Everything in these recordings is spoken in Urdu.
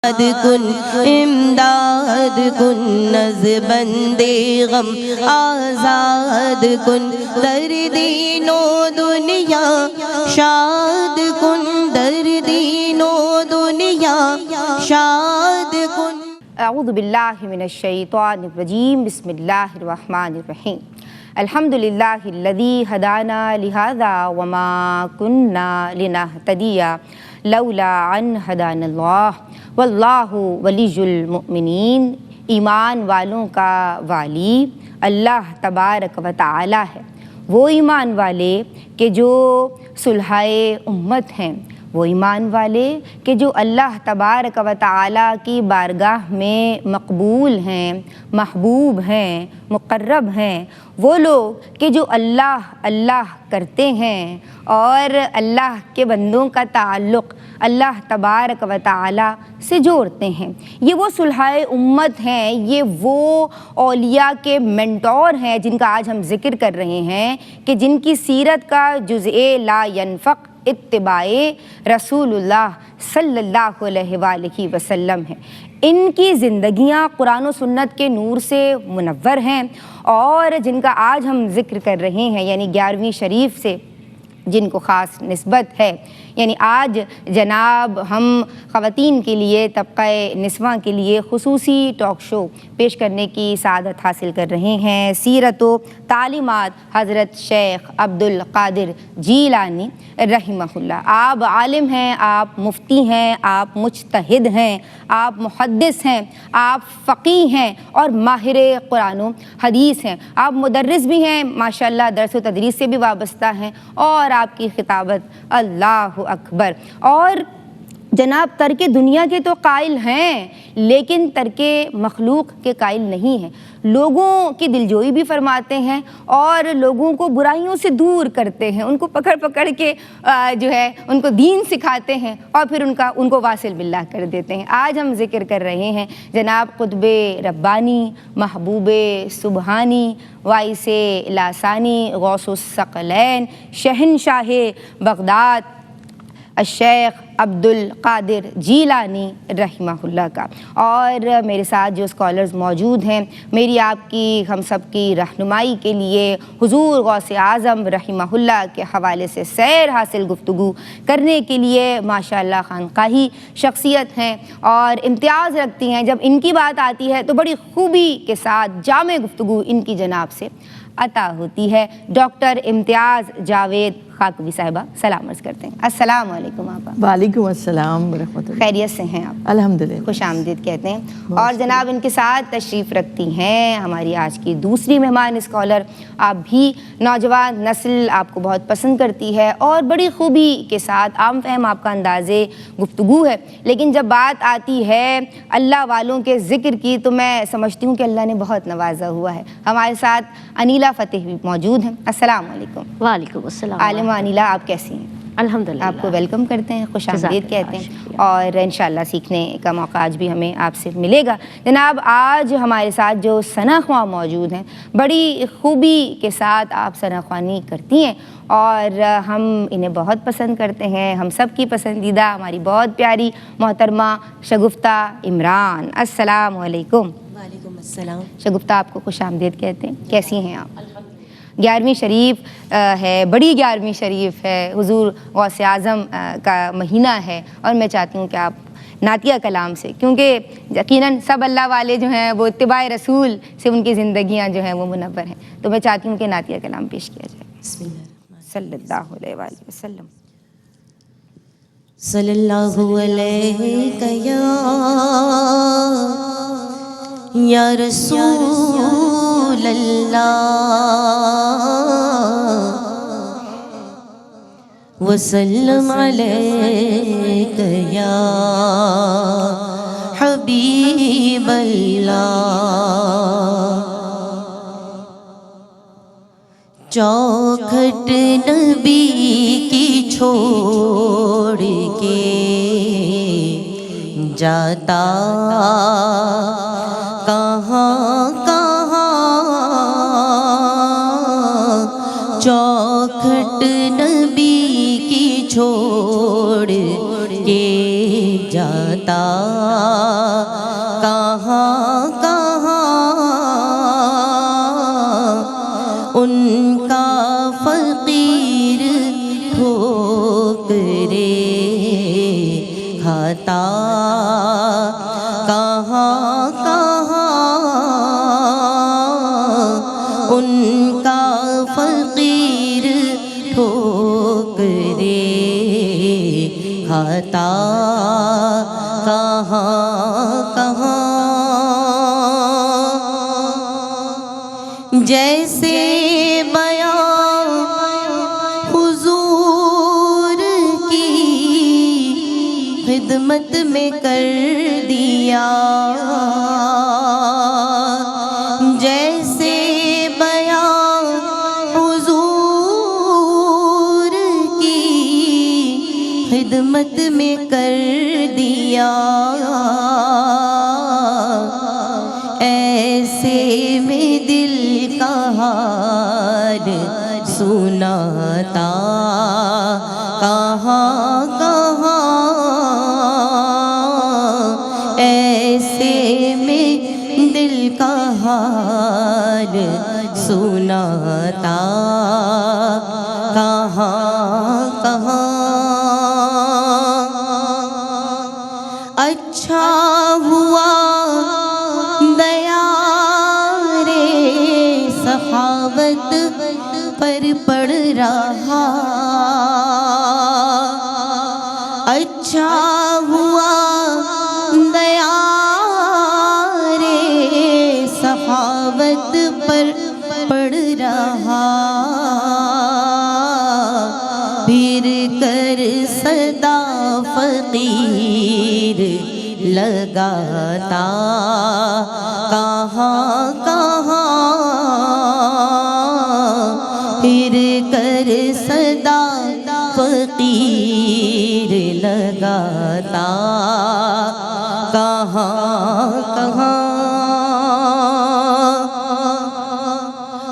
کن امداد کن نظبند غم آزاد کن در دین و دنیا شاد کن در دین و دنیا شاد کن۔ اعوذ باللہ من الشیطان الرجیم، بسم اللہ الرحمن الرحیم۔ الحمدللہ الذی ہدانا لہذا وما کننا لنہتدی لولا ان ہدانا اللہ واللہ ولی المؤمنین۔ ایمان والوں کا والی اللہ تبارک و تعالی ہے۔ وہ ایمان والے کہ جو صلحائے امت ہیں، وہ ایمان والے کہ جو اللہ تبارک و تعالی کی بارگاہ میں مقبول ہیں، محبوب ہیں، مقرب ہیں، وہ لوگ کہ جو اللہ اللہ کرتے ہیں اور اللہ کے بندوں کا تعلق اللہ تبارک و تعالی سے جوڑتے ہیں۔ یہ وہ صلحائے امت ہیں، یہ وہ اولیاء کے مینٹور ہیں جن کا آج ہم ذکر کر رہے ہیں، کہ جن کی سیرت کا جزء لا ینفق اتباع رسول اللہ صلی اللہ علیہ وآلہ وسلم ہے۔ ان کی زندگیاں قرآن و سنت کے نور سے منور ہیں، اور جن کا آج ہم ذکر کر رہے ہیں یعنی 11ویں شریف سے جن کو خاص نسبت ہے، یعنی آج جناب ہم خواتین کے لیے، طبقہ نسواں کے لیے خصوصی ٹاک شو پیش کرنے کی سعادت حاصل کر رہے ہیں۔ سیرت و تعلیمات حضرت شیخ عبدالقادر جیلانی رحمہ اللہ۔ آپ عالم ہیں، آپ مفتی ہیں، آپ مجتہد ہیں، آپ محدث ہیں، آپ فقیہ ہیں اور ماہر قرآن و حدیث ہیں۔ آپ مدرس بھی ہیں، ماشاءاللہ درس و تدریس سے بھی وابستہ ہیں، اور آپ کی خطابت اللہ اکبر۔ اور جناب ترک دنیا کے تو قائل ہیں، لیکن ترک مخلوق کے قائل نہیں ہیں۔ لوگوں کی دلجوئی بھی فرماتے ہیں اور لوگوں کو برائیوں سے دور کرتے ہیں، ان کو پکڑ پکڑ کے جو ہے ان کو دین سکھاتے ہیں اور پھر ان کو واصل باللہ کر دیتے ہیں۔ آج ہم ذکر کر رہے ہیں جناب قطب ربانی، محبوب سبحانی، وائس لاسانی، غوث الثقلین، شہنشاہ بغداد الشیخ عبدالقادر جیلانی رحمہ اللہ کا۔ اور میرے ساتھ جو اسکالرز موجود ہیں، میری آپ کی ہم سب کی رہنمائی کے لیے حضور غوث اعظم رحمہ اللہ کے حوالے سے سیر حاصل گفتگو کرنے کے لیے ماشاءاللہ خانقاہی شخصیت ہیں اور امتیاز رکھتی ہیں۔ جب ان کی بات آتی ہے تو بڑی خوبی کے ساتھ جامع گفتگو ان کی جناب سے عطا ہوتی ہے۔ ڈاکٹر امتیاز جاوید خاکوی صاحبہ سلام عرض کرتے ہیں۔ السلام علیکم آپا۔ وعلیکم السلام ورحمۃ اللہ۔ خیریت سے ہیں آپ؟ الحمدللہ، خوش آمدید کہتے ہیں۔ اور جناب ان کے ساتھ تشریف رکھتی ہیں ہماری آج کی دوسری مہمان اسکالر۔ آپ بھی نوجوان نسل آپ کو بہت پسند کرتی ہے اور بڑی خوبی کے ساتھ عام فہم آپ کا انداز گفتگو ہے، لیکن جب بات آتی ہے اللہ والوں کے ذکر کی تو میں سمجھتی ہوں کہ اللہ نے بہت نوازا ہوا ہے۔ ہمارے ساتھ انیلہ فتح بھی موجود ہیں۔ السلام علیکم۔ وعلیکم السلام۔ عالمہ انیلہ، آپ کیسی ہیں؟ الحمدللہ، آپ کو ویلکم کرتے ہیں، خوش آمدید کہتے ہیں، اور انشاءاللہ سیکھنے کا موقع آج بھی ہمیں آپ سے ملے گا۔ جناب آج ہمارے ساتھ جو ثنا خواں موجود ہیں، بڑی خوبی کے ساتھ آپ ثنا خوانی کرتی ہیں اور ہم انہیں بہت پسند کرتے ہیں۔ ہم سب کی پسندیدہ، ہماری بہت پیاری محترمہ شگفتہ عمران، السلام علیکم۔ وعلیکم السلام۔ شگفتہ آپ کو خوش آمدید کہتے ہیں، کیسی ہیں آپ؟ 11ویں شریف ہے، بڑی 11ویں شریف ہے، حضور غوث اعظم کا مہینہ ہے، اور میں چاہتی ہوں کہ آپ نعتیہ کلام سے، کیونکہ یقیناً سب اللہ والے جو ہیں وہ اتباع رسول سے ان کی زندگیاں جو ہیں وہ منور ہیں، تو میں چاہتی ہوں کہ نعتیہ کلام پیش کیا جائے۔ بسم اللہ صلی اللہ علیہ وآلہ وسلم۔ صلی اللہ علیہ یا رسول اللہ وسلم علیک یا حبیب اللہ۔ چوکھٹ نبی کی چھوڑ کے جاتا کہاں کہاں، چوکھٹ نبی کی چھوڑ کے جاتا کہاں کہاں ان کا فقیر ٹھوکرے کھاتا کہاں کہاں ان کا فقیر ٹھوکرے کھاتا کہاں کہاں جیسے بیان حضور کی خدمت میں کر دیا جیسے بیان حضور کی خدمت میں کر دیا ایسے میں دل کا حال سناتا کہاں کہاں ایسے میں دل کا حال سناتا کہاں کہاں اچھا ہوا دیا رے سخاوت پر پڑ رہا اچھا ہوا دیا رے سخاوت پر پڑ رہا پھر کر صدا فقیر لگاتا کہاں کہاں پھر کر صدا فقیر لگاتا کہاں کہاں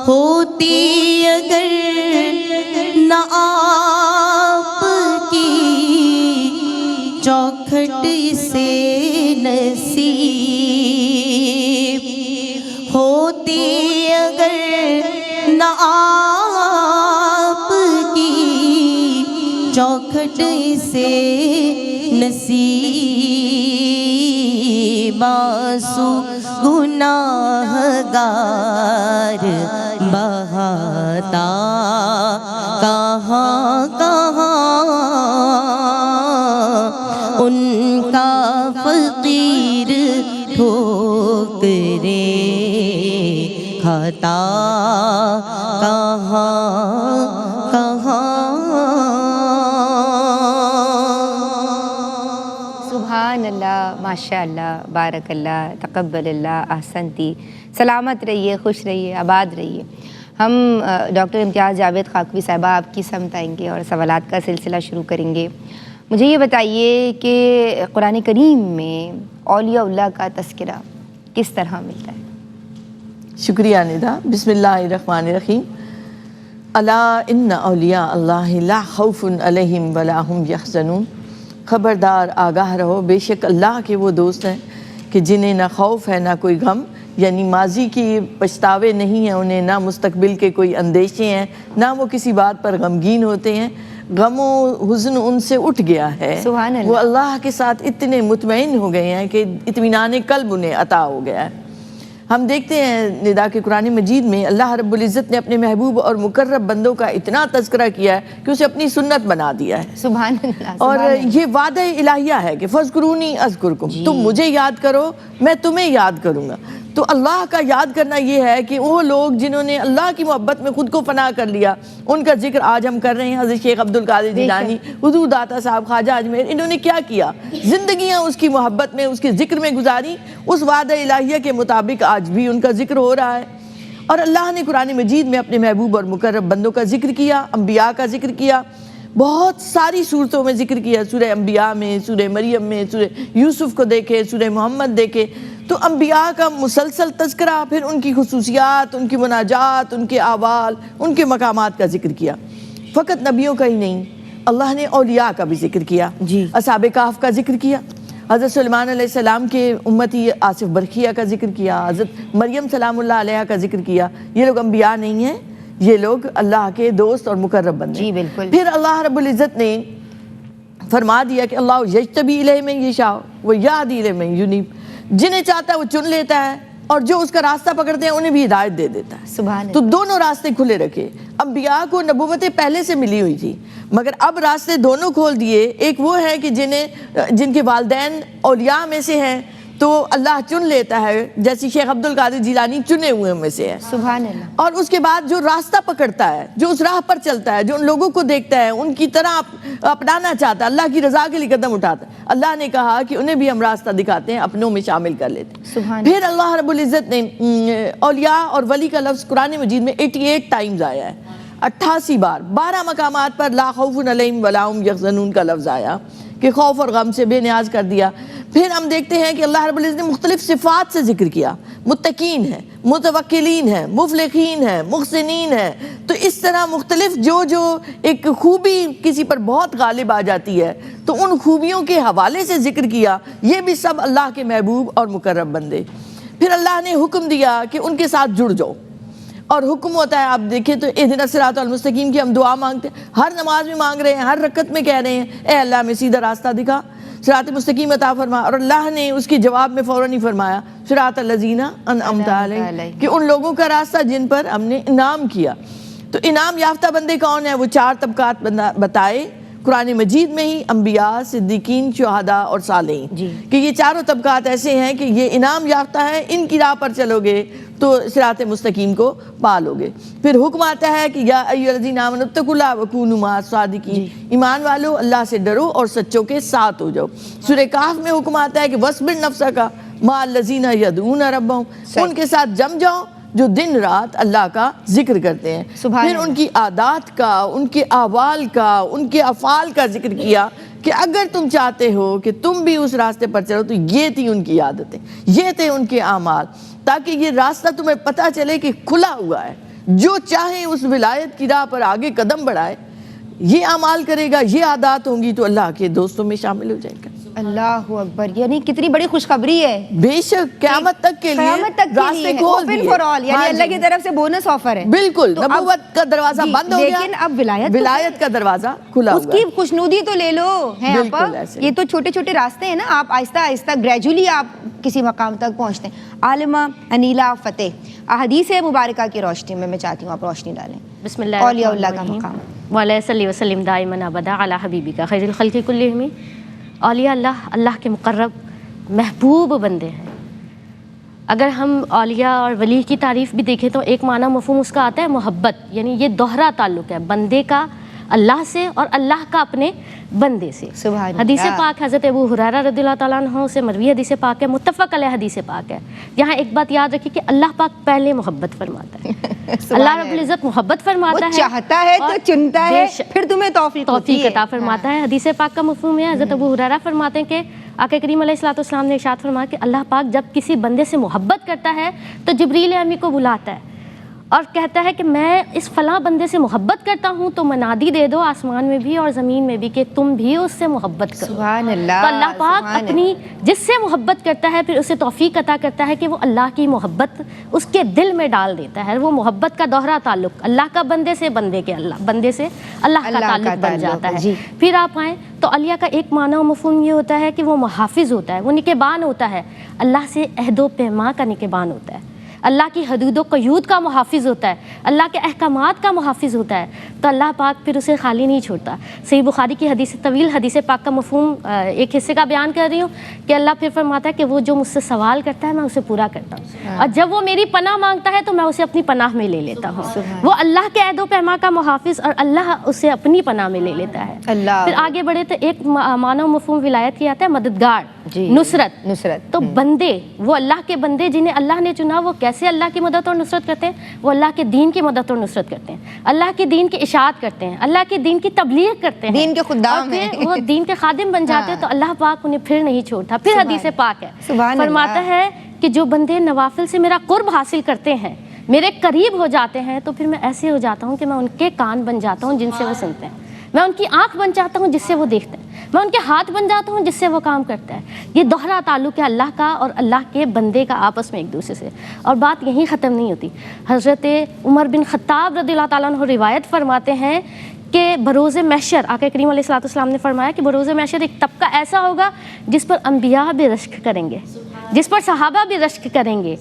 ہوتی اگر نہ آپ کی چوکھٹ سے نصیب ہوتی اگر نہ آپ کی چوکھٹ سے نصیب آنسو گناہ گار بہاتا کہاں کہاں ان کا فقیر ٹھوکرے کھاتا کہاں کہاں سبحان اللہ، ماشاء اللہ، بارک اللہ، تقبل اللہ، احسنتی. سلامت رہیے، خوش رہیے، آباد رہیے. ہم ڈاکٹر امتیاز جاوید خاکوی صاحبہ آپ کی سمت آئیں گے اور سوالات کا سلسلہ شروع کریں گے. مجھے یہ بتائیے کہ قرآن کریم میں اولیاء اللہ کا تذکرہ کس طرح ملتا ہے؟ شکریہ ندا. بسم اللہ الرحمن الرحیم. الا ان اولیاء اللہ لا خوف علیہم ولا هم یحزنون. خبردار، آگاہ رہو، بے شک اللہ کے وہ دوست ہیں کہ جنہیں نہ خوف ہے نہ کوئی غم، یعنی ماضی کی پچھتاوے نہیں ہیں انہیں، نہ مستقبل کے کوئی اندیشے ہیں، نہ وہ کسی بات پر غمگین ہوتے ہیں. غم و حزن ان سے اٹھ گیا ہے. سبحان اللہ. وہ اللہ کے ساتھ اتنے مطمئن ہو گئے ہیں کہ اطمینان قلب انہیں عطا ہو گیا ہے. ہم دیکھتے ہیں ندا کہ قرآن مجید میں اللہ رب العزت نے اپنے محبوب اور مقرب بندوں کا اتنا تذکرہ کیا ہے کہ اسے اپنی سنت بنا دیا ہے. سبحان اللہ. اور یہ وعدہ الہیہ ہے کہ فاذکرونی اذکرکم، تم مجھے یاد کرو میں تمہیں یاد کروں گا. تو اللہ کا یاد کرنا یہ ہے کہ وہ لوگ جنہوں نے اللہ کی محبت میں خود کو فنا کر لیا، ان کا ذکر آج ہم کر رہے ہیں. حضرت شیخ عبدالقادر جیلانی، حضور داتا صاحب، خواجہ اجمیر، انہوں نے کیا کیا؟ زندگیاں اس کی محبت میں، اس کے ذکر میں گزاری. اس وعدہ الہیہ کے مطابق آج بھی ان کا ذکر ہو رہا ہے. اور اللہ نے قرآن مجید میں اپنے محبوب اور مقرب بندوں کا ذکر کیا، انبیاء کا ذکر کیا، بہت ساری صورتوں میں ذکر کیا. سورہ انبیاء میں، سورہ مریم میں، سورہ یوسف کو دیکھے، سورہ محمد دیکھے. تو انبیاء کا مسلسل تذکرہ، پھر ان کی خصوصیات، ان کی مناجات، ان کے اعوال، ان کے مقامات کا ذکر کیا. فقط نبیوں کا ہی نہیں، اللہ نے اولیاء کا بھی ذکر کیا. اصحاب کہف کا ذکر کیا. حضرت سلیمان علیہ السلام کے امتی آصف برقیہ کا ذکر کیا، حضرت مریم سلام اللہ علیہ کا ذکر کیا. یہ لوگ انبیاء نہیں ہیں، یہ لوگ اللہ کے دوست اور مقرب بندے. جی بالکل. پھر اللہ رب العزت نے فرما دیا کہ اللہ یجتبی الیہ من یشاء ویہدی الیہ من ینیب، جنہیں چاہتا ہے وہ چن لیتا ہے اور جو اس کا راستہ پکڑتے ہیں انہیں بھی ہدایت دے دیتا ہے. سبحان تو دونوں راستے کھلے رکھے. انبیاء کو نبوتیں پہلے سے ملی ہوئی تھی مگر اب راستے دونوں کھول دیے. ایک وہ ہے کہ جن کے والدین اولیاء میں سے ہیں تو اللہ چن لیتا ہے، جیسے شیخ عبد القادر جیلانی چنے ہوئے میں سے ہے. سبحان اللہ. اور اس کے بعد جو راستہ پکڑتا ہے، جو اس راہ پر چلتا ہے، جو ان لوگوں کو دیکھتا ہے، ان کی طرح اپنانا چاہتا ہے، اللہ کی رضا کے لیے قدم اٹھاتا ہے، اللہ نے کہا کہ انہیں بھی ہم راستہ دکھاتے ہیں، اپنوں میں شامل کر لیتے ہیں. سبحان. پھر اللہ رب العزت نے اولیاء اور ولی کا لفظ قرآن مجید میں 88 ٹائمز آیا ہے، 88 بار. 12 مقامات پر لا خوف علیہم ولا هم یحزنون کا لفظ آیا کہ خوف اور غم سے بے نیاز کر دیا. پھر ہم دیکھتے ہیں کہ اللہ رب العزت نے مختلف صفات سے ذکر کیا، متقین ہیں، متوکلین ہیں، مفلحین ہیں، محسنین ہیں. تو اس طرح مختلف جو ایک خوبی کسی پر بہت غالب آ جاتی ہے تو ان خوبیوں کے حوالے سے ذکر کیا. یہ بھی سب اللہ کے محبوب اور مقرب بندے. پھر اللہ نے حکم دیا کہ ان کے ساتھ جڑ جاؤ، اور حکم ہوتا ہے آپ دیکھیں تو اہدنا الصراط المستقیم کی ہم دعا مانگتے ہیں، ہر نماز میں مانگ رہے ہیں، ہر رکعت میں کہہ رہے ہیں اے اللہ ہمیں سیدھا راستہ دکھا، صراط مستقیم عطا فرما. اور اللہ نے اس کے جواب میں فوراً ہی فرمایا صراط الذین انعمت علیہم، کہ ان لوگوں کا راستہ جن پر ہم نے انعام کیا. تو انعام یافتہ بندے کون ہیں؟ وہ 4 طبقات بتائے قرآن مجید میں ہی، انبیاء، صدیقین، شہداء اور صالحین. جی. کہ یہ چاروں طبقات ایسے ہیں کہ یہ انعام یافتہ ہیں، ان کی راہ پر چلو گے تو صراط مستقیم کو پالو گے. پھر حکم آتا ہے کہ یا ایھا الذین آمنوا اتقوا اللہ وکونوا مع الصادقین، ایمان والو اللہ سے ڈرو اور سچوں کے ساتھ ہو جاؤ. سورہ کہف میں حکم آتا ہے کہ وَاصْبِرْ نَفْسَكَ مع الذین یدعون ربهم، ان کے ساتھ جم جاؤ جو دن رات اللہ کا ذکر کرتے ہیں. پھر ان کی عادات کا، ان کے احوال کا، ان کے افعال کا ذکر کیا کہ اگر تم چاہتے ہو کہ تم بھی اس راستے پر چلو تو یہ تھی ان کی عادتیں، یہ تھے ان کے اعمال، تاکہ یہ راستہ تمہیں پتہ چلے کہ کھلا ہوا ہے. جو چاہے اس ولایت کی راہ پر آگے قدم بڑھائے، یہ اعمال کرے گا، یہ عادات ہوں گی تو اللہ کے دوستوں میں شامل ہو جائے گا. اللہ اکبر. یعنی کتنی بڑی خوشخبری ہے. بے شک قیامت تک کے لیے راستے کھول دیے، اوپن فار آل، یعنی اللہ کی طرف سے بونس آفر ہے. بالکل. نبوت کا دروازہ بند ہو گیا، لیکن اب ولایت کا دروازہ کھلا ہوا ہے. اس کی خوشنودی تو لے لو. ہیں آپا یہ تو چھوٹے چھوٹے راستے ہیں نا، آپ آہستہ آہستہ گریجولی آپ کسی مقام تک پہنچتے ہیں. عالمہ انیلا فتح، احادیث مبارکہ کی روشنی میں میں چاہتی ہوں آپ روشنی ڈالیں. بسم اللہ اولیاء اللہ کا مقام. وعلیہ صلی وسلم دائما ابدا علی حبیبک خیر الخلق کلہم. اولیاء اللہ کے مقرب محبوب بندے ہیں. اگر ہم اولیاء اور ولی کی تعریف بھی دیکھیں تو ایک معنی مفہوم اس کا آتا ہے محبت، یعنی یہ دوہرا تعلق ہے بندے کا اللہ سے اور اللہ کا اپنے بندے سے. سبحان اللہ. حدیث پاک حضرت ابو ہریرہ رضی اللہ تعالیٰ عنہ سے مروی حدیث پاک ہے، متفق علیہ حدیث پاک ہے. یہاں ایک بات یاد رکھیے کہ اللہ پاک پہلے محبت فرماتا ہے. اللہ رب العزت محبت فرماتا ہے، چاہتا ہے تو چنتا ہے، پھر تمہیں توفیق عطا فرماتا ہے. حدیث پاک کا مفہوم ہے، حضرت ابو ہریرہ فرماتے ہیں کہ آقا کریم علیہ الصلوۃ والسلام نے ارشاد فرمایا کہ اللہ پاک جب کسی بندے سے محبت کرتا ہے تو جبریل امی کو بلاتا ہے اور کہتا ہے کہ میں اس فلاں بندے سے محبت کرتا ہوں تو منادی دے دو آسمان میں بھی اور زمین میں بھی کہ تم بھی اس سے محبت کرو. سبحان اللہ. تو اللہ پاک اپنی جس سے محبت کرتا ہے پھر اسے توفیق عطا کرتا ہے کہ وہ اللہ کی محبت اس کے دل میں ڈال دیتا ہے. وہ محبت کا دوہرا تعلق اللہ کا بندے سے، بندے کے اللہ، بندے سے اللہ کا تعلق بن جاتا ہے. پھر آپ آئیں تو اولیاء کا ایک معنی و مفہوم یہ ہوتا ہے کہ وہ محافظ ہوتا ہے، وہ نگہبان ہوتا ہے، اللہ سے عہد و پیمان کا نگہبان ہوتا ہے، اللہ کی حدود و قیود کا محافظ ہوتا ہے، اللہ کے احکامات کا محافظ ہوتا ہے. تو اللہ پاک پھر اسے خالی نہیں چھوڑتا. صحیح بخاری کی حدیث طویل حدیث پاک کا مفہوم ایک حصے کا بیان کر رہی ہوں کہ اللہ پھر فرماتا ہے کہ وہ جو مجھ سے سوال کرتا ہے میں اسے پورا کرتا ہوں، اور جب وہ میری پناہ مانگتا ہے تو میں اسے اپنی پناہ میں لے لیتا ہوں. وہ اللہ کے عہد و پیمان کا محافظ اور اللہ اسے اپنی پناہ میں لے لیتا ہے. پھر آگے بڑھے تو ایک معنی و مفہوم ولایت کی آتا ہے مددگار، نصرت. تو بندے، وہ اللہ کے بندے جنہیں اللہ نے چنا، وہ کیسے اللہ کی مدد اور نصرت کرتے ہیں؟ وہ اللہ کے دین کی مدد اور نصرت کرتے ہیں، اللہ کے دین کی اشاعت کرتے ہیں، اللہ کے دین کی تبلیغ کرتے ہیں، دین کے خدام ہیں، وہ دین کے خادم بن جاتے ہیں. تو اللہ پاک انہیں پھر نہیں چھوڑتا. پھر حدیث پاک ہے فرماتا ہے کہ جو بندے نوافل سے میرا قرب حاصل کرتے ہیں، میرے قریب ہو جاتے ہیں، تو پھر میں ایسے ہو جاتا ہوں کہ میں ان کے کان بن جاتا ہوں جن سے وہ سنتے ہیں، میں ان کی آنکھ بن جاتا ہوں جس سے وہ دیکھتے ہیں، میں ان کے ہاتھ بن جاتا ہوں جس سے وہ کام کرتا ہے. یہ دوہرا تعلق ہے اللہ کا اور اللہ کے بندے کا آپس میں ایک دوسرے سے. اور بات یہیں ختم نہیں ہوتی. حضرت عمر بن خطاب رضی اللہ تعالیٰ عنہ روایت فرماتے ہیں کہ بروز محشر آقا کریم علیہ الصلوۃ والسلام نے فرمایا کہ بروز محشر ایک طبقہ ایسا ہوگا جس پر انبیاء بھی رشک کریں گے, جس پر صحابہ بھی رشک کریں گے.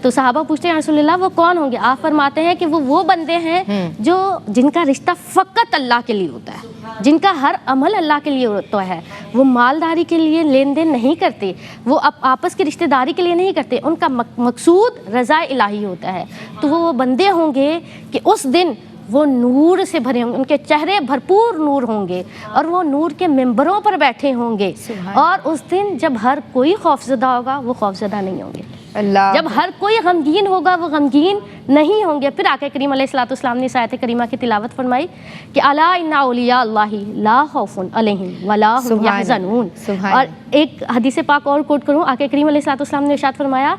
تو صحابہ پوچھتے ہیں رسول اللہ وہ کون ہوں گے؟ آپ فرماتے ہیں کہ وہ بندے ہیں جو جن کا رشتہ فقط اللہ کے لیے ہوتا ہے, جن کا ہر عمل اللہ کے لیے ہوتا ہے. وہ مالداری کے لیے لین دین نہیں کرتے, وہ آپس کی رشتہ داری کے لیے نہیں کرتے, ان کا مقصود رضا الہی ہوتا ہے. تو وہ بندے ہوں گے کہ اس دن وہ نور سے بھرے ہوں گے, ان کے چہرے بھرپور نور ہوں گے اور وہ نور کے ممبروں پر بیٹھے ہوں گے. اور اس دن جب ہر کوئی خوفزدہ ہوگا وہ خوفزدہ نہیں ہوں گے. اللہ جب ہر کوئی غمگین ہوگا وہ غمگین نہیں ہوں گے. پھر آقا کریم علیہ الصلوۃ والسلام نے اس آیت کریمہ کی تلاوت فرمائی کہ الا ان اولیاء اللہ لا خوف علیہم ولا هم یحزنون. اور ایک حدیث پاک اور کوٹ کروں, آقا کریم علیہ الصلوۃ والسلام نے ارشاد فرمایا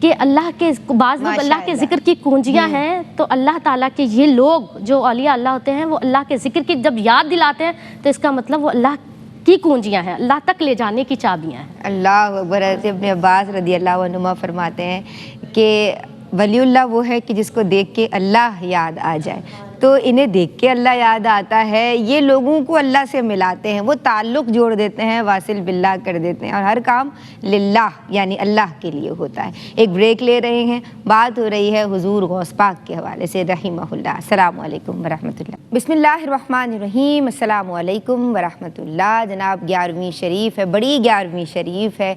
کہ اللہ کے بعض لوگ اللہ کے ذکر کی کنجیاں ہیں, تو اللہ تعالیٰ کے یہ لوگ جو اولیاء اللہ ہوتے ہیں وہ اللہ کے ذکر کی جب یاد دلاتے ہیں تو اس کا مطلب وہ اللہ کی کنجیاں ہیں, اللہ تک لے جانے کی چابیاں ہیں. اللہ اکبر. ابن عباس رضی اللہ عنہما فرماتے ہیں کہ ولی اللہ وہ ہے کہ جس کو دیکھ کے اللہ یاد آ جائے. تو انہیں دیکھ کے اللہ یاد آتا ہے, یہ لوگوں کو اللہ سے ملاتے ہیں, وہ تعلق جوڑ دیتے ہیں, واصل باللہ کر دیتے ہیں, اور ہر کام للہ یعنی اللہ کے لیے ہوتا ہے. ایک بریک لے رہے ہیں, بات ہو رہی ہے حضور غوث پاک کے حوالے سے رحمہ اللہ. السلام علیکم ورحمۃ اللہ. بسم اللہ الرحمن الرحیم. السلام علیکم ورحمۃ اللہ. جناب 11ویں شریف ہے, بڑی 11ویں شریف ہے,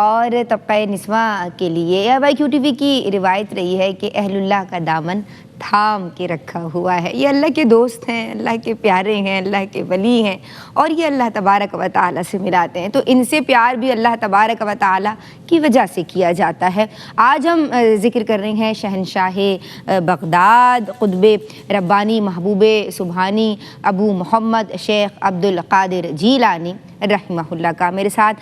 اور طبقہ نسواں کے لیے QTV کی روایت رہی ہے کہ اہل اللہ کا دامن تھام کے رکھا ہوا ہے. یہ اللہ کے دوست ہیں, اللہ کے پیارے ہیں, اللہ کے ولی ہیں, اور یہ اللہ تبارک و تعالیٰ سے ملاتے ہیں. تو ان سے پیار بھی اللہ تبارک و تعالیٰ کی وجہ سے کیا جاتا ہے. آج ہم ذکر کر رہے ہیں شہنشاہ بغداد قطب ربانی محبوب سبحانی ابو محمد شیخ عبد القادر جیلانی رحمہ اللہ کا. میرے ساتھ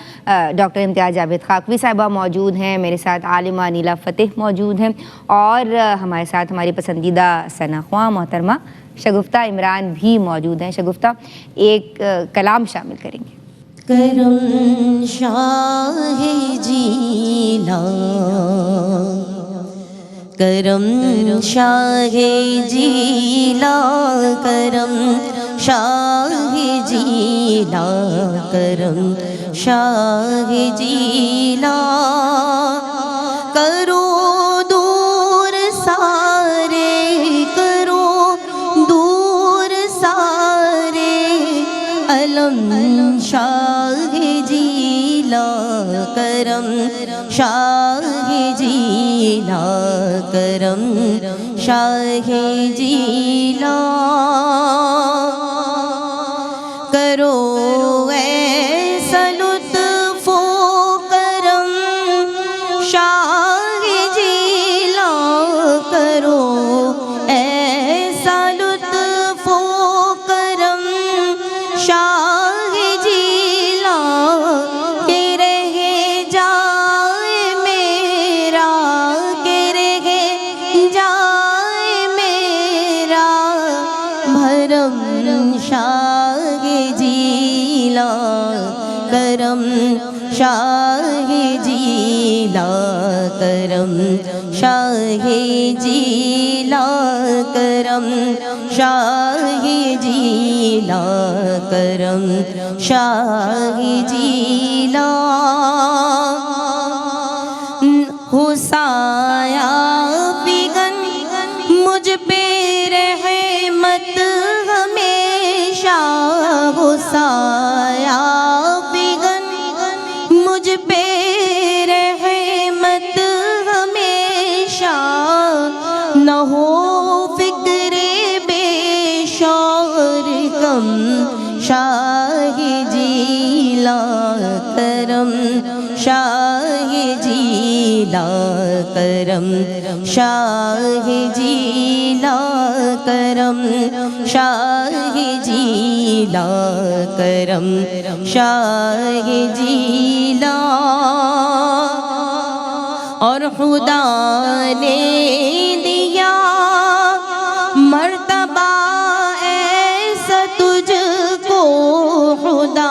ڈاکٹر امتیاز جاوید خاکوی صاحبہ موجود ہیں, میرے ساتھ عالمہ نیلا فتح موجود ہیں, اور ہمارے ساتھ ہماری پسندیدہ ثنا خواں محترمہ شگفتہ عمران بھی موجود ہیں. شگفتہ, ایک کلام شامل کریں گے. کرم شاہ جیلا, کرم شاہ جیلا, کرم شاہ جیلا, کرم شاہ جیلا, کرو دور سارے, کرو دور سارے, علم شاہ جیلا, کرم شاہ جیلا, کرم شاہ جیلا, کرو ایسا لطف و کرم شاہ جیلا, کرو ایسا لطف و کرم شاہ جیلا, کہ رہ جائے میرا, کہ رہ جائے میرا بھرم شاہ جیلا, کرم شاہ جیلا, کرم شاہ جیلا, کرم شاہ جیلا, کرم شاہ جیلا, حسایا بگن مجھ پہ رحمت ہمیشہ, حسایا بگن مجھ پہ رحمت ہمیشہ, نہ ہو فکر بے شور کم شاہ جیلا, کرم شاہ جیلا, کرم شاہ جیلا, کرم شاہ جیلا, کرم شاہ جیلا. اور خدا نے دیا مرتبہ ایسا تجھ کو, خدا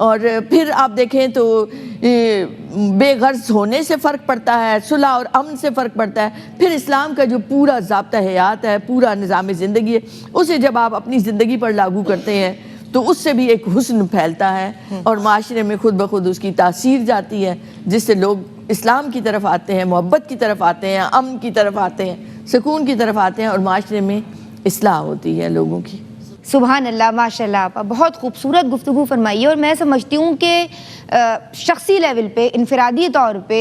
اور پھر آپ دیکھیں تو بے غرض ہونے سے فرق پڑتا ہے، صلح اور امن سے فرق پڑتا ہے. پھر اسلام کا جو پورا ضابطہ حیات ہے، پورا نظام زندگی ہے، اسے جب آپ اپنی زندگی پر لاگو کرتے ہیں تو اس سے بھی ایک حسن پھیلتا ہے اور معاشرے میں خود بخود اس کی تاثیر جاتی ہے، جس سے لوگ اسلام کی طرف آتے ہیں، محبت کی طرف آتے ہیں، امن کی طرف آتے ہیں، سکون کی طرف آتے ہیں، اور معاشرے میں اصلاح ہوتی ہے لوگوں کی. سبحان اللہ، ماشاء اللہ، آپ بہت خوبصورت گفتگو فرمائی ہے. اور میں سمجھتی ہوں کہ شخصی لیول پہ، انفرادی طور پہ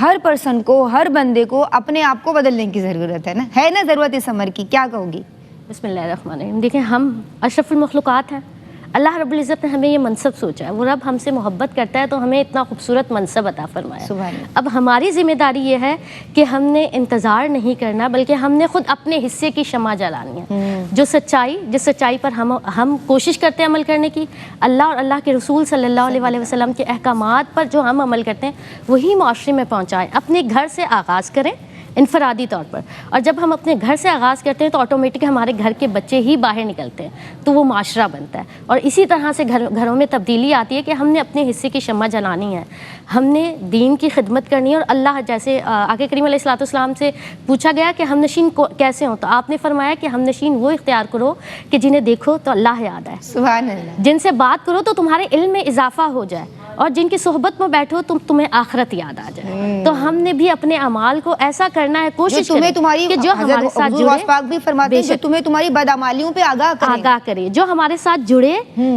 ہر پرسن کو، ہر بندے کو اپنے آپ کو بدلنے کی ضرورت ہے نا ضرورت اس عمر کی. کیا کہو گی؟ بسم اللہ الرحمن الرحیم. دیکھیں، ہم اشرف المخلوقات ہیں. اللہ رب العزت نے ہمیں یہ منصب سوچا ہے. وہ رب ہم سے محبت کرتا ہے تو ہمیں اتنا خوبصورت منصب عطا فرمایا. سبحان اللہ. اب ہماری ذمہ داری یہ ہے کہ ہم نے انتظار نہیں کرنا، بلکہ ہم نے خود اپنے حصے کی شمع جلانی ہے. جس سچائی پر ہم کوشش کرتے ہیں عمل کرنے کی، اللہ اور اللہ کے رسول صلی اللہ علیہ وسلم کے احکامات پر جو ہم عمل کرتے ہیں وہی معاشرے میں پہنچائیں. اپنے گھر سے آغاز کریں انفرادی طور پر، اور جب ہم اپنے گھر سے آغاز کرتے ہیں تو آٹومیٹک ہمارے گھر کے بچے ہی باہر نکلتے ہیں، تو وہ معاشرہ بنتا ہے. اور اسی طرح سے گھروں میں تبدیلی آتی ہے کہ ہم نے اپنے حصے کی شمع جلانی ہے، ہم نے دین کی خدمت کرنی ہے. اور اللہ، جیسے آقا کریم علیہ الصلوۃ والسلام سے پوچھا گیا کہ ہم نشین کیسے ہوں، تو آپ نے فرمایا کہ ہم نشین وہ اختیار کرو کہ جنہیں دیکھو تو اللہ یاد آئے، سبحان اللہ. جن سے بات کرو تو تمہارے علم میں اضافہ ہو جائے، اور جن کی صحبت میں بیٹھو تمہیں آخرت یاد آ جائے. تو ہم نے بھی اپنے اعمال کو ایسا کرنا ہے، کوشش تمہیں تمہاری کہ جو ہمارے ساتھ حضور پاک بھی فرماتے ہیں کہ تمہیں تمہاری بدعمالیوں پہ آگاہ کرے، جو ہمارے ساتھ جڑے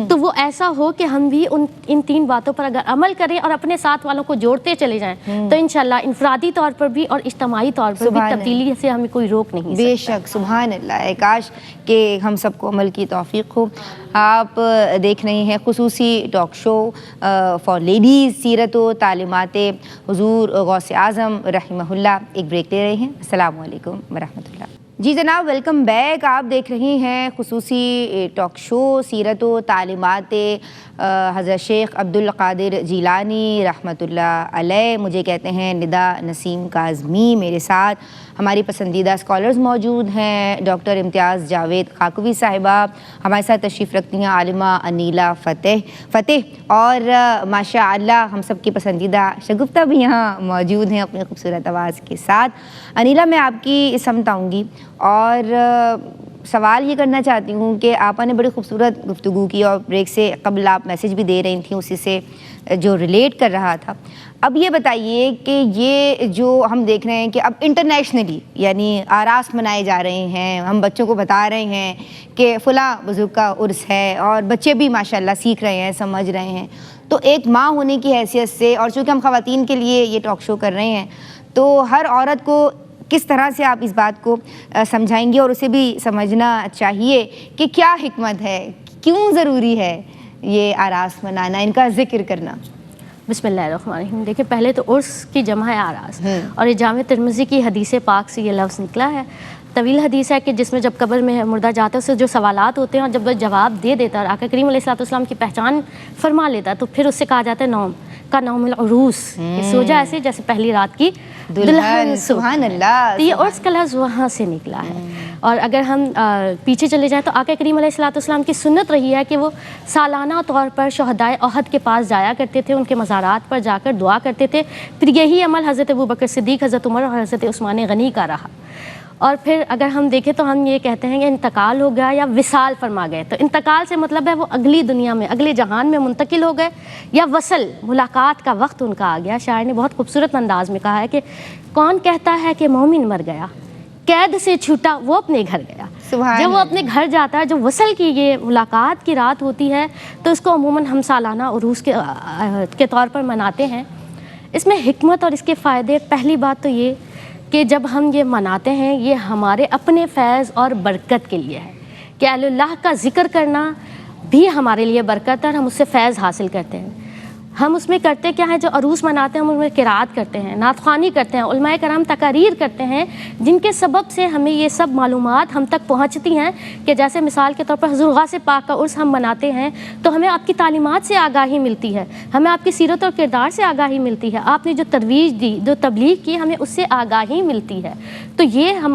تو وہ ایسا ہو کہ ہم بھی ان 3 باتوں پر اگر عمل کریں اور اپنے ساتھ والوں کو جوڑتے چلے جائیں تو انشاءاللہ انفرادی طور پر بھی اور اجتماعی طور پر بھی تبدیلی سے ہمیں کوئی روک نہیں سکتا. بے شک، سبحان اللہ. کاش کہ ہم سب کو عمل کی توفیق ہو. آپ دیکھ رہے ہیں خصوصی ٹاک شو فار لیڈیز، سیرت و تعلیمات حضور غوث اعظم رحمہ اللہ. ایک بریک لے رہے ہیں. السلام علیکم ورحمۃ اللہ. جی جناب، ویلکم بیک. آپ دیکھ رہی ہیں خصوصی ٹاک شو سیرت و تعلیمات حضرت شیخ عبد القادر جیلانی رحمۃ اللہ علیہ. مجھے کہتے ہیں ندا نسیم کاظمی. میرے ساتھ ہماری پسندیدہ اسکالرز موجود ہیں. ڈاکٹر امتیاز جاوید خاکوی صاحبہ ہمارے ساتھ تشریف رکھتی ہیں، عالمہ انیلا فتح، اور ماشاء اللہ ہم سب کی پسندیدہ شگفتہ بھی یہاں موجود ہیں اپنی خوبصورت آواز کے ساتھ. انیلا، میں آپ کی سمت آؤں گی اور سوال یہ کرنا چاہتی ہوں کہ آپ نے بڑی خوبصورت گفتگو کی، اور بریک سے قبل آپ میسیج بھی دے رہی تھیں اسی سے جو ریلیٹ کر رہا تھا. اب یہ بتائیے کہ یہ جو ہم دیکھ رہے ہیں کہ اب انٹرنیشنلی یعنی آراس منائے جا رہے ہیں، ہم بچوں کو بتا رہے ہیں کہ فلاں بزرگ کا عرس ہے، اور بچے بھی ماشاءاللہ سیکھ رہے ہیں، سمجھ رہے ہیں. تو ایک ماں ہونے کی حیثیت سے، اور چونکہ ہم خواتین کے لیے یہ ٹاک شو کر رہے ہیں، تو ہر عورت کو کس طرح سے آپ اس بات کو سمجھائیں گے، اور اسے بھی سمجھنا چاہیے کہ کیا حکمت ہے، کیوں ضروری ہے یہ آراس منانا، ان کا ذکر کرنا؟ بسم اللہ الرحمن الرحیم. دیکھیں، پہلے تو عرس کی جمع ہے آراس، اور یہ جامع ترمذی کی حدیث پاک سے یہ لفظ نکلا ہے. طویل حدیث ہے کہ جس میں جب قبر میں مردہ جاتا ہے اس سے جو سوالات ہوتے ہیں، اور جب وہ جواب دے دیتا ہے اور آقا کریم علیہ الصلوۃ والسلام کی پہچان فرما لیتا ہے، تو پھر اس سے کہا جاتا ہے نوم کا نوم العروس، کہ سو جا ایسے جیسے پہلی رات کی دلہن. سبحان اللہ. تو یہ عرس کا لفظ وہاں سے نکلا ہے. اور اگر ہم پیچھے چلے جائیں تو آقا کریم علیہ الصلوۃ والسلام کی سنت رہی ہے کہ وہ سالانہ طور پر شہدائے احد کے پاس جایا کرتے تھے، ان کے مزارات پر جا کر دعا کرتے تھے. پھر یہی عمل حضرت ابوبکر صدیق، حضرت عمر اور حضرت عثمان غنی کا رہا. اور پھر اگر ہم دیکھیں تو ہم یہ کہتے ہیں کہ انتقال ہو گیا یا وصال فرما گئے. تو انتقال سے مطلب ہے وہ اگلی دنیا میں، اگلے جہان میں منتقل ہو گئے، یا وصل، ملاقات کا وقت ان کا آ گیا. شاعر نے بہت خوبصورت انداز میں کہا ہے کہ کون کہتا ہے کہ مومن مر گیا، قید سے چھوٹا وہ اپنے گھر گیا. جب وہ اپنے گھر جاتا ہے، جو وصل کی یہ ملاقات کی رات ہوتی ہے، تو اس کو عموماً ہم سالانہ عروس کے طور پر مناتے ہیں. اس میں حکمت اور اس کے فائدے، پہلی بات تو یہ کہ جب ہم یہ مناتے ہیں یہ ہمارے اپنے فیض اور برکت کے لیے ہے، کہ اہل اللہ کا ذکر کرنا بھی ہمارے لیے برکت ہے اور ہم اس سے فیض حاصل کرتے ہیں. ہم اس میں کرتے کیا ہے، جو عروس مناتے ہیں ہم ان میں قرات کرتے ہیں، نعت خوانی کرتے ہیں، علماء کرام تقاریر کرتے ہیں، جن کے سبب سے ہمیں یہ سب معلومات ہم تک پہنچتی ہیں کہ جیسے مثال کے طور پر حضور غوث پاک کا عرس ہم مناتے ہیں تو ہمیں آپ کی تعلیمات سے آگاہی ملتی ہے، ہمیں آپ کی سیرت اور کردار سے آگاہی ملتی ہے، آپ نے جو ترویج دی، جو تبلیغ کی، ہمیں اس سے آگاہی ملتی ہے۔ تو یہ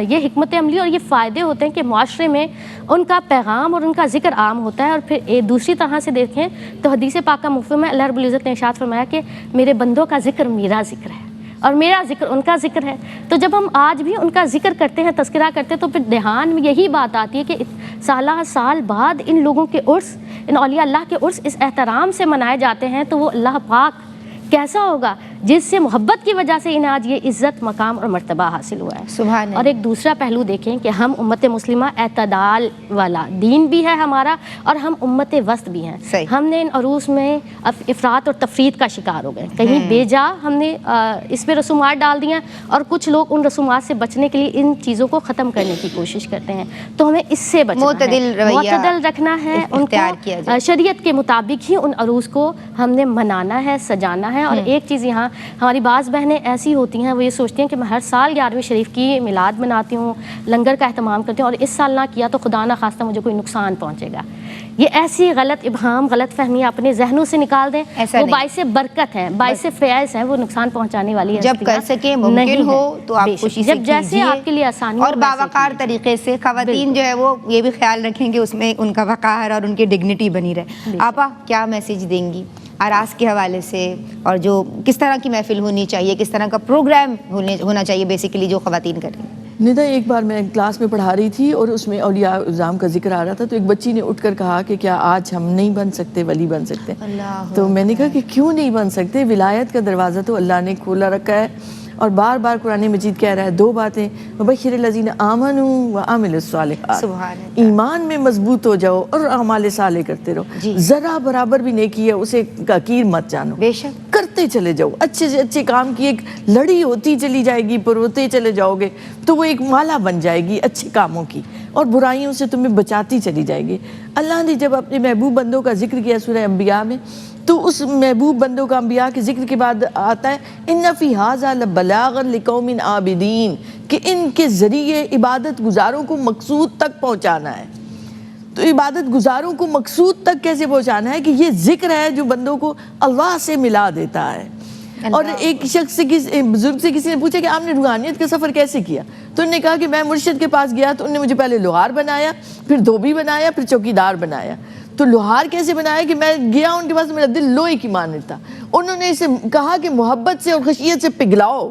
یہ حکمت عملی اور یہ فائدے ہوتے ہیں کہ معاشرے میں ان کا پیغام اور ان کا ذکر عام ہوتا ہے۔ اور پھر دوسری طرح سے دیکھیں تو حدیث پاک کا مفہوم ہے، اللہ رب العزت نے ارشاد فرمایا کہ میرے بندوں کا ذکر میرا ذکر ہے اور میرا ذکر ان کا ذکر ہے۔ تو جب ہم آج بھی ان کا ذکر کرتے ہیں، تذکرہ کرتے ہیں، تو پھر دھیان میں یہی بات آتی ہے کہ سالہ سال بعد ان لوگوں کے عرس، ان اولیاء اللہ کے عرس اس احترام سے منائے جاتے ہیں، تو وہ اللہ پاک کیسا ہوگا جس سے محبت کی وجہ سے انہیں آج یہ عزت، مقام اور مرتبہ حاصل ہوا ہے۔ سبحان اللہ۔ اور ایک دوسرا پہلو دیکھیں کہ ہم امت مسلمہ اعتدال والا دین بھی ہے ہمارا، اور ہم امت وسط بھی ہیں۔ صحیح۔ ہم نے ان عروس میں افراط اور تفریط کا شکار ہو گئے، کہیں بے جا ہم نے اس پہ رسومات ڈال دی ہیں، اور کچھ لوگ ان رسومات سے بچنے کے لیے ان چیزوں کو ختم کرنے کی کوشش کرتے ہیں۔ تو ہمیں اس سے بچنا معتدل رویہ معتدل رکھنا ہے، ان اختیار کیا کو جائے۔ شریعت کے مطابق ہی ان عروس کو ہم نے منانا ہے، سجانا ہے۔ اور ایک چیز یہاں ہماری بعض بہنیں ایسی ہوتی ہیں، وہ یہ سوچتی ہیں کہ میں ہر سال 11ویں شریف کی میلاد مناتی ہوں، لنگر کا اہتمام کرتی ہوں، اور اس سال نہ کیا تو خدا نہ خواستہ مجھے کوئی نقصان پہنچے گا۔ یہ ایسی غلط ابہام، غلط فہمیاں اپنے ذہنوں سے نکال دیں، وہ باعث برکت ہیں، باعث فیض ہیں، وہ نقصان پہنچانے والی ہے۔ جب کر سکیں، ممکن ہو تو آپ خوشی سے جب جیسے آپ کے لیے آسانی اور باوقار طریقے سے۔ خواتین جو ہے وہ یہ بھی خیال رکھیں کہ اس میں ان کا وقار اور ان کی ڈگنیٹی بنی رہے۔ آپا کیا میسیج دیں گی آراس کے حوالے سے، اور جو کس طرح کی محفل ہونی چاہیے، کس طرح کا پروگرام ہونا چاہیے بیسیکلی جو خواتین کریں؟ ندا، ایک بار میں کلاس میں پڑھا رہی تھی اور اس میں اولیاء اعظام کا ذکر آ رہا تھا، تو ایک بچی نے اٹھ کر کہا کہ کیا آج ہم نہیں بن سکتے، ولی بن سکتے؟ تو میں نے کہا کہ کیوں نہیں بن سکتے، ولایت کا دروازہ تو اللہ نے کھولا رکھا ہے، اور بار بار قرآن مجید کہہ رہا ہے دو باتیں، وبشر الذین آمنوا وعملوا الصالحات، ایمان میں مضبوط ہو جاؤ اور اعمال صالح کرتے رہو، ذرا برابر بھی نیکی ہے اسے حقیر مت جانو، بے شک کرتے چلے جاؤ، اچھے سے اچھے کام کی ایک لڑی ہوتی چلی جائے گی، پروتے چلے جاؤ گے تو وہ ایک مالا بن جائے گی اچھے کاموں کی، اور برائیوں سے تمہیں بچاتی چلی جائے گی۔ اللہ نے جب اپنے محبوب بندوں کا ذکر کیا سورہ انبیاء میں، تو اس محبوب بندوں کا انبیاء کے ذکر کے بعد آتا ہے ان فی ھذا لبلاغا لقوم عابدین، کہ ان کے ذریعے عبادت گزاروں کو مقصود تک پہنچانا ہے۔ تو عبادت گزاروں کو مقصود تک کیسے پہنچانا ہے؟ کہ یہ ذکر ہے جو بندوں کو اللہ سے ملا دیتا ہے۔ اور ایک شخص سے بزرگ سے کسی نے پوچھا کہ آپ نے روحانیت کا سفر کیسے کیا؟ تو انہوں نے کہا کہ میں مرشد کے پاس گیا تو انہوں نے مجھے پہلے لوہار بنایا، پھر دھوبی بنایا، پھر چوکیدار بنایا۔ تو لوہار کیسے بنایا؟ کہ میں گیا ان کے پاس، میرا دل لوہے کی مانند تھا، انہوں نے اسے کہا کہ محبت سے اور خشیت سے پگھلاؤ،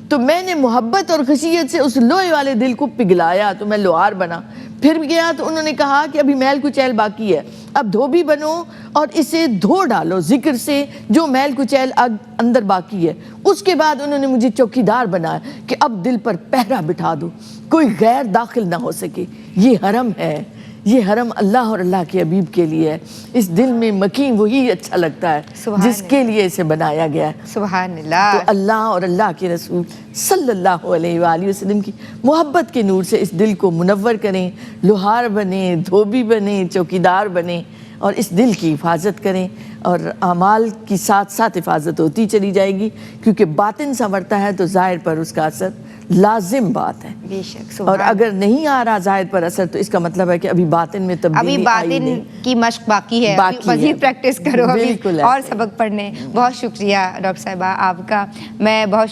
تو میں نے محبت اور خشیت سے اس لوہے والے دل کو پگھلایا تو میں لوہار بنا۔ پھر گیا تو انہوں نے کہا کہ ابھی میل کچیل باقی ہے، اب دھوبی بنو اور اسے دھو ڈالو ذکر سے جو میل کچیل اندر باقی ہے۔ اس کے بعد انہوں نے مجھے چوکیدار بنایا کہ اب دل پر پہرا بٹھا دو، کوئی غیر داخل نہ ہو سکے۔ یہ حرم ہے، یہ حرم اللہ اور اللہ کے حبیب کے لیے ہے، اس دل میں مکین وہی اچھا لگتا ہے جس کے لیے اسے بنایا گیا ہے۔ سبحان اللہ۔ تو اللہ اور اللہ کے رسول صلی اللہ علیہ وآلہ وسلم کی محبت کے نور سے اس دل کو منور کریں، لوہار بنیں، دھوبی بنیں، چوکیدار بنیں، اور اس دل کی حفاظت کریں، اور اعمال کی ساتھ ساتھ حفاظت ہوتی چلی جائے گی، کیونکہ باطن سنورتا ہے تو ظاہر پر اس کا اثر لازم بات ہے۔ بے شک۔ اور اگر نہیں آ رہا ظاہر پر اثر تو اس کا مطلب ہے کہ ابھی باطن میں تبدیلی ابھی باطن کی مشق باقی ہے، مزید پریکٹس کرو ابھی اور سبق پڑھنے۔ بہت شکریہ ڈاکٹر صاحبہ آپ کا، میں بہت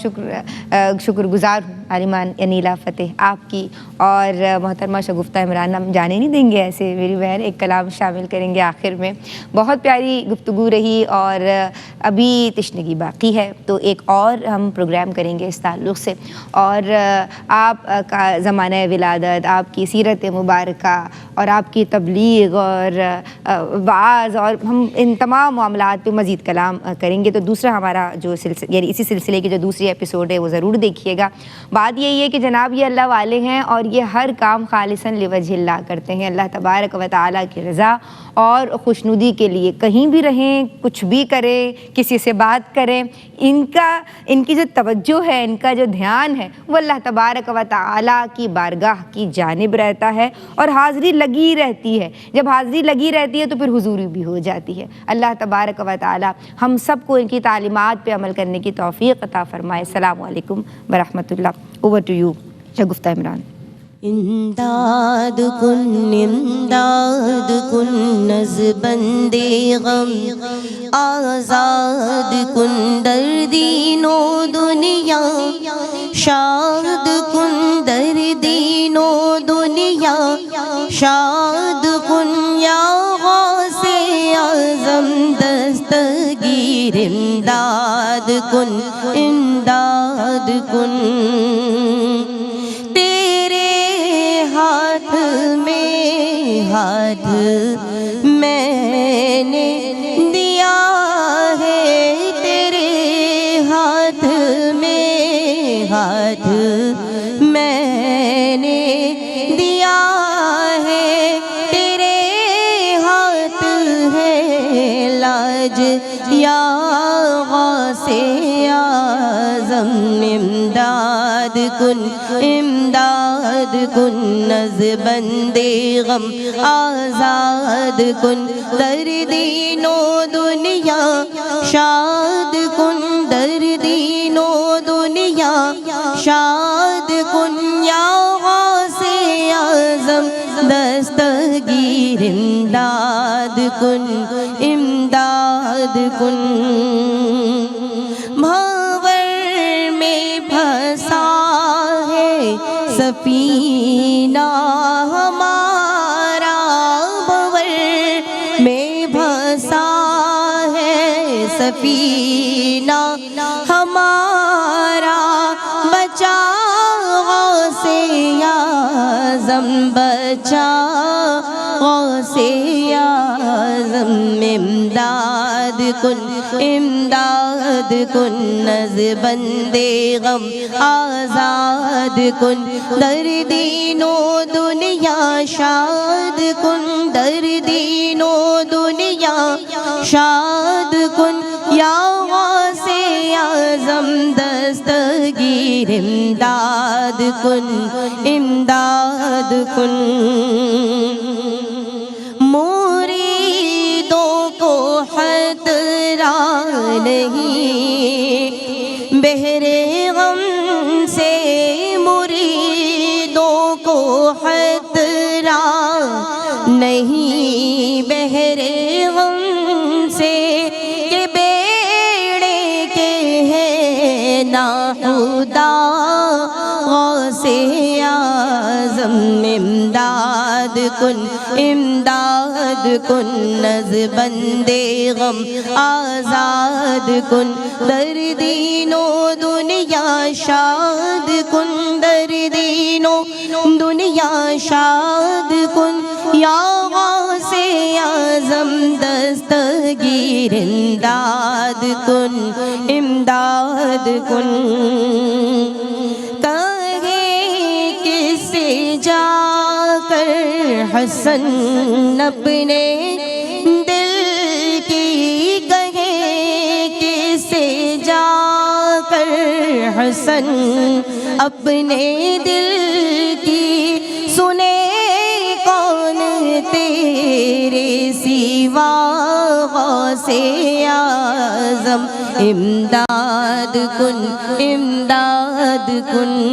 شکر گزار ہوں عالمان انیلا فتح آپ کی، اور محترمہ شگفتہ عمران، ہم جانے نہیں دیں گے ایسے میری بہن، ایک کلام شامل کریں گے آخر میں۔ بہت پیاری گفتگو رہی اور ابھی تشنگی باقی ہے، تو ایک اور ہم پروگرام کریں گے اس تعلق سے، اور آپ کا زمانہ ولادت، آپ کی سیرت مبارکہ اور آپ کی تبلیغ اور وعظ، اور ہم ان تمام معاملات پہ مزید کلام کریں گے۔ تو دوسرا ہمارا جو یعنی اسی سلسلے کی جو دوسری ایپیسوڈ ہے وہ ضرور دیکھیے گا۔ بات یہی ہے کہ جناب یہ اللہ والے ہیں اور یہ ہر کام خالصاً لوجہ اللہ کرتے ہیں، اللہ تبارک و تعالیٰ کی رضا اور خوشنودی کے لیے۔ کہیں بھی رہیں، کچھ بھی کریں، کسی سے بات کریں، ان کی جو توجہ ہے، ان کا جو دھیان ہے وہ اللہ تبارک و تعالیٰ کی بارگاہ کی جانب رہتا ہے، اور حاضری لگی رہتی ہے. جب حاضری لگی رہتی ہے تو پھر حضوری بھی ہو جاتی ہے. اللہ تبارک و تعالی ہم سب کو ان کی تعلیمات پہ عمل کرنے کی توفیق عطا فرمائے. السلام علیکم ورحمۃ اللہ. اوور ٹو یو شگفتہ عمران. امداد کن نز بندے غم آزاد کن در دین و دنیا شاد کن در دین و دنیا شاد کن یا غوث اعظم دستگیر امداد کن امداد کن ہاتھ میں نے دیا ہے تیرے ہاتھ میں ہاتھ میں نے دیا ہے تیرے ہاتھ ہے لاج یا غوث اعظم امداد کن امداد کن نز بندے غم آزاد کن در دین و دنیا شاد کن در دین و دنیا شاد کن یا غوث اعظم دستگیر امداد کن امداد کن. بھاور میں پھنسا ہے سفینہ ہمارا بھور میں پھنسا ہے سفینہ ہمارا بچا غوث اعظم بچا غوث اعظم امداد کن امداد کن نز بندے غم آزاد کن در دین و دنیا شاد کن در دین و دنیا شاد کن یا غوث اعظم دستگیر امداد کن امداد کن. مریدوں کو خطرہ نہیں بہرے غم سے مریدوں کو خطرہ نہیں بہرے غم سے کہ بیڑے کے ہے ناخدا غوث اعظم امداد کن امداد کن نز بندے غم آزاد کن در دین و دنیا شاد کن در دین و دنیا شاد کن یا غوث اعظم دستگیر امداد کن امداد کن. کہے کس سے جا کر حسن اپنے دل کی کہے کس سے جا کر حسن اپنے دل کی سنے کون تیرے سوا غوث اعظم امداد کن امداد کن.